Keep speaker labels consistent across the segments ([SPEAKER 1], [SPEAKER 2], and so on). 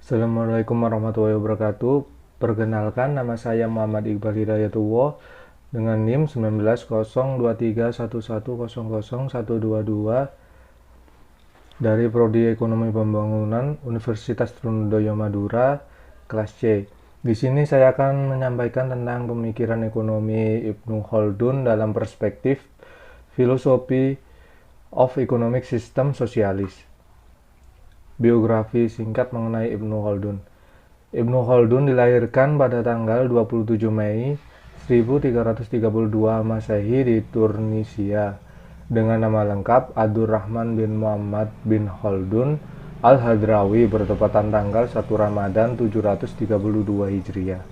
[SPEAKER 1] Assalamualaikum warahmatullahi wabarakatuh. Perkenalkan, nama saya Muhammad Iqbal Hidayatullah dengan NIM 19023111000122 dari Prodi Ekonomi Pembangunan Universitas Trunojoyo Madura, kelas C. Di sini saya akan menyampaikan tentang pemikiran ekonomi Ibnu Khaldun dalam perspektif filosofi of Economic System Sosialis. Biografi singkat mengenai Ibnu Khaldun. Ibnu Khaldun dilahirkan pada tanggal 27 Mei 1332 Masehi di Tunisia dengan nama lengkap Abdurrahman bin Muhammad bin Khaldun Al-Hadrawi bertepatan tanggal 1 Ramadan 732 Hijriah.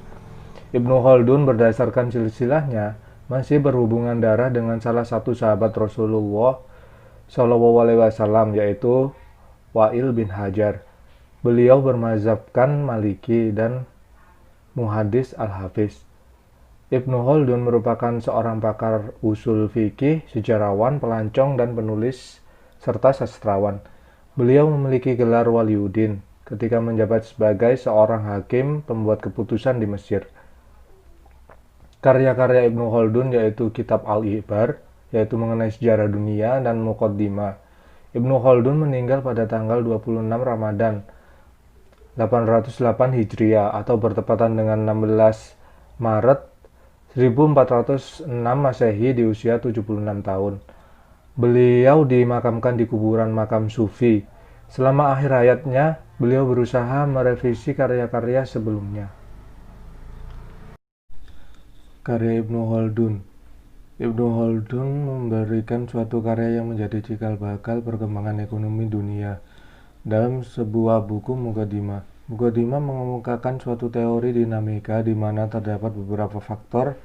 [SPEAKER 1] Ibnu Khaldun berdasarkan silsilahnya masih berhubungan darah dengan salah satu sahabat Rasulullah Shallallahu Alaihi Wasallam, yaitu Wa'il bin Hajar. Beliau bermazhabkan Maliki dan muhadis Al-Hafiz. Ibnu Khaldun merupakan seorang pakar usul fikih, sejarawan, pelancong, dan penulis, serta sastrawan. Beliau memiliki gelar Waliuddin ketika menjabat sebagai seorang hakim pembuat keputusan di Mesir. Karya-karya Ibnu Khaldun yaitu Kitab Al-Ibar, yaitu mengenai sejarah dunia, dan Muqaddimah. Ibnu Khaldun meninggal pada tanggal 26 Ramadan 808 Hijriah atau bertepatan dengan 16 Maret 1406 Masehi di usia 76 tahun. Beliau dimakamkan di kuburan makam Sufi. Selama akhir hayatnya, beliau berusaha merevisi karya-karya sebelumnya. Karya Ibnu Khaldun. Ibnu Khaldun memberikan suatu karya yang menjadi cikal bakal perkembangan ekonomi dunia dalam sebuah buku Muqaddimah. Muqaddimah mengemukakan suatu teori dinamika di mana terdapat beberapa faktor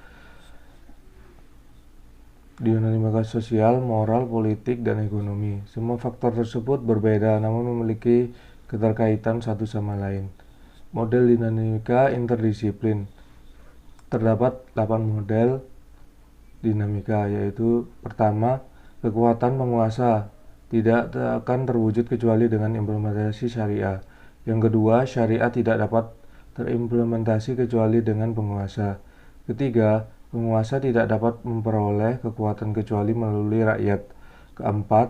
[SPEAKER 1] dinamika sosial, moral, politik, dan ekonomi. Semua faktor tersebut berbeda namun memiliki keterkaitan satu sama lain. Model dinamika interdisiplin. Terdapat 8 model dinamika, yaitu pertama, kekuatan penguasa tidak akan terwujud kecuali dengan implementasi syariah. Yang kedua, syariah tidak dapat terimplementasi kecuali dengan penguasa. Ketiga, penguasa tidak dapat memperoleh kekuatan kecuali melalui rakyat. Keempat,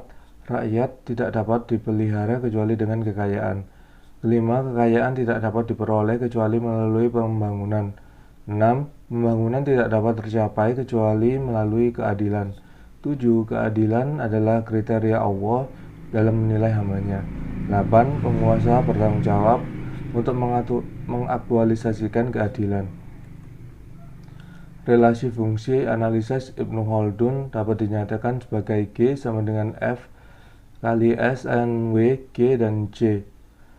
[SPEAKER 1] rakyat tidak dapat dipelihara kecuali dengan kekayaan. Kelima, kekayaan tidak dapat diperoleh kecuali melalui pembangunan. 6. Pembangunan tidak dapat tercapai kecuali melalui keadilan. 7. Keadilan adalah kriteria Allah dalam menilai hambanya. 8. Penguasa bertanggung jawab untuk mengaktualisasikan keadilan. Relasi fungsi analisis Ibnu Khaldun dapat dinyatakan sebagai G sama dengan F kali S N W, G, dan C.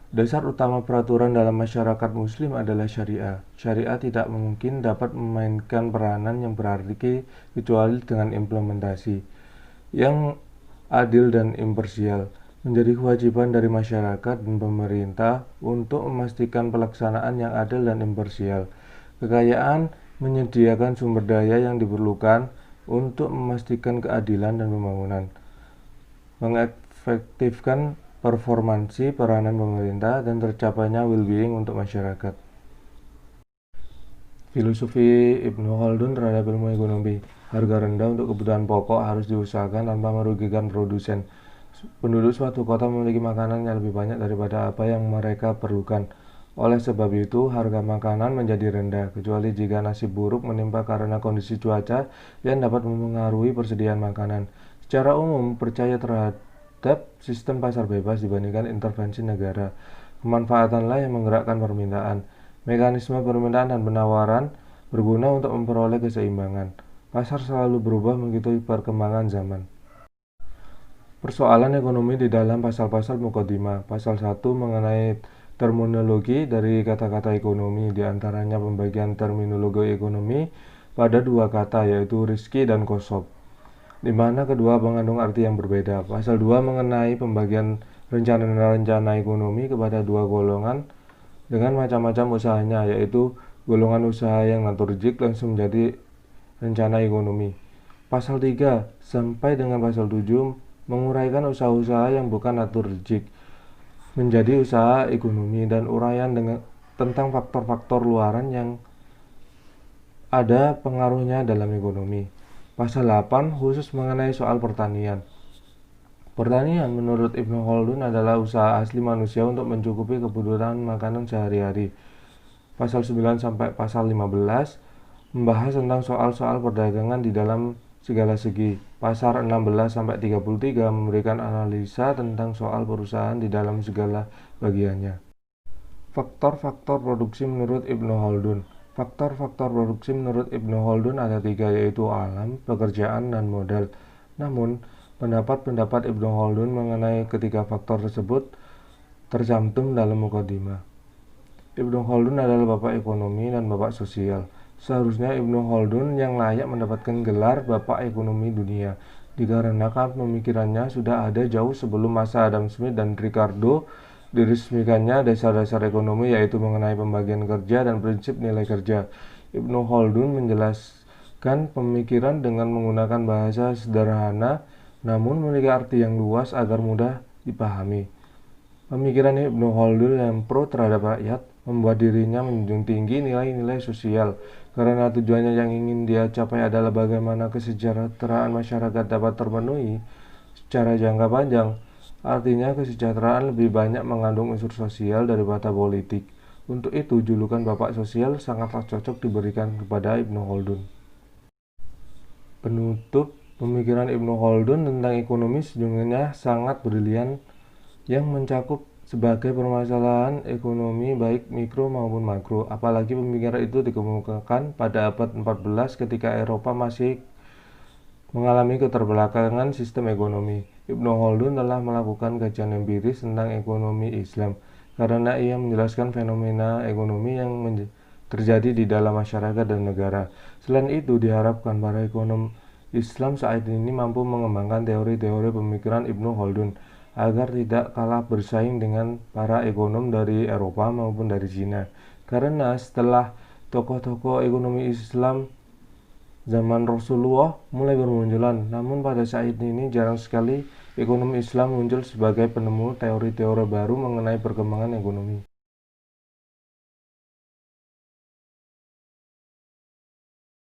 [SPEAKER 1] Dasar utama peraturan dalam masyarakat muslim adalah syariah. Syariah tidak mungkin dapat memainkan peranan yang berarti kecuali dengan implementasi yang adil dan imparsial. Menjadi kewajiban dari masyarakat dan pemerintah untuk memastikan pelaksanaan yang adil dan imparsial. Kekayaan menyediakan sumber daya yang diperlukan untuk memastikan keadilan dan pembangunan. Mengefektifkan performansi peranan pemerintah dan tercapainya well-being untuk masyarakat. Filosofi Ibnu Khaldun terhadap ilmu ekonomi. Harga rendah untuk kebutuhan pokok harus diusahakan tanpa merugikan produsen. Penduduk suatu kota memiliki makanan yang lebih banyak daripada apa yang mereka perlukan. Oleh sebab itu, harga makanan menjadi rendah, kecuali jika nasib buruk menimpa karena kondisi cuaca yang dapat mempengaruhi persediaan makanan. Secara umum, percaya terhadap sistem pasar bebas dibandingkan intervensi negara. Kemanfaatanlah yang menggerakkan permintaan. Mekanisme permintaan dan penawaran berguna untuk memperoleh keseimbangan. Pasar selalu berubah mengikuti perkembangan zaman. Persoalan ekonomi di dalam pasal-pasal Muqaddimah. Pasal 1 mengenai terminologi dari kata-kata ekonomi, diantaranya pembagian terminologi ekonomi pada dua kata, yaitu rizki dan kosop, di mana kedua mengandung arti yang berbeda. Pasal 2 mengenai pembagian rencana-rencana ekonomi kepada dua golongan dengan macam-macam usahanya, yaitu golongan usaha yang naturjik langsung menjadi rencana ekonomi. Pasal 3 sampai dengan pasal 7 menguraikan usaha-usaha yang bukan naturjik, menjadi usaha ekonomi dan uraian tentang faktor-faktor luaran yang ada pengaruhnya dalam ekonomi. Pasal 8 khusus mengenai soal pertanian. Pertanian menurut Ibnu Khaldun adalah usaha asli manusia untuk mencukupi kebutuhan makanan sehari-hari. Pasal 9 sampai pasal 15 membahas tentang soal-soal perdagangan di dalam segala segi. Pasal 16 sampai 33 memberikan analisa tentang soal perusahaan di dalam segala bagiannya. Faktor-faktor produksi menurut Ibnu Khaldun. Faktor-faktor produksi menurut Ibnu Khaldun ada 3, yaitu alam, pekerjaan, dan modal. Namun, pendapat-pendapat Ibnu Khaldun mengenai ketiga faktor tersebut tercantum dalam mukadimah. Ibnu Khaldun adalah bapak ekonomi dan bapak sosial. Seharusnya Ibnu Khaldun yang layak mendapatkan gelar bapak ekonomi dunia, dikarenakan pemikirannya sudah ada jauh sebelum masa Adam Smith dan Ricardo diresmikannya dasar-dasar ekonomi, yaitu mengenai pembagian kerja dan prinsip nilai kerja. Ibnu Khaldun menjelaskan pemikiran dengan menggunakan bahasa sederhana namun memiliki arti yang luas agar mudah dipahami. Pemikiran Ibnu Khaldun yang pro terhadap rakyat membuat dirinya menjunjung tinggi nilai-nilai sosial, karena tujuannya yang ingin dia capai adalah bagaimana kesejahteraan masyarakat dapat terpenuhi secara jangka panjang. Artinya kesejahteraan lebih banyak mengandung unsur sosial daripada politik. Untuk itu, julukan Bapak Sosial sangatlah cocok diberikan kepada Ibnu Khaldun. Penutup, pemikiran Ibnu Khaldun tentang ekonomi sejujurnya sangat brilian yang mencakup sebagai permasalahan ekonomi baik mikro maupun makro. Apalagi pemikiran itu dikemukakan pada abad 14 ketika Eropa masih mengalami keterbelakangan sistem ekonomi. Ibnu Khaldun telah melakukan kajian empiris tentang ekonomi Islam karena ia menjelaskan fenomena ekonomi yang terjadi di dalam masyarakat dan negara. Selain itu, diharapkan para ekonom Islam saat ini mampu mengembangkan teori-teori pemikiran Ibnu Khaldun agar tidak kalah bersaing dengan para ekonom dari Eropa maupun dari Cina. Karena setelah tokoh-tokoh ekonomi Islam zaman Rasulullah mulai bermunculan, namun pada saat ini jarang sekali ekonomi Islam muncul sebagai penemu teori-teori baru mengenai perkembangan ekonomi.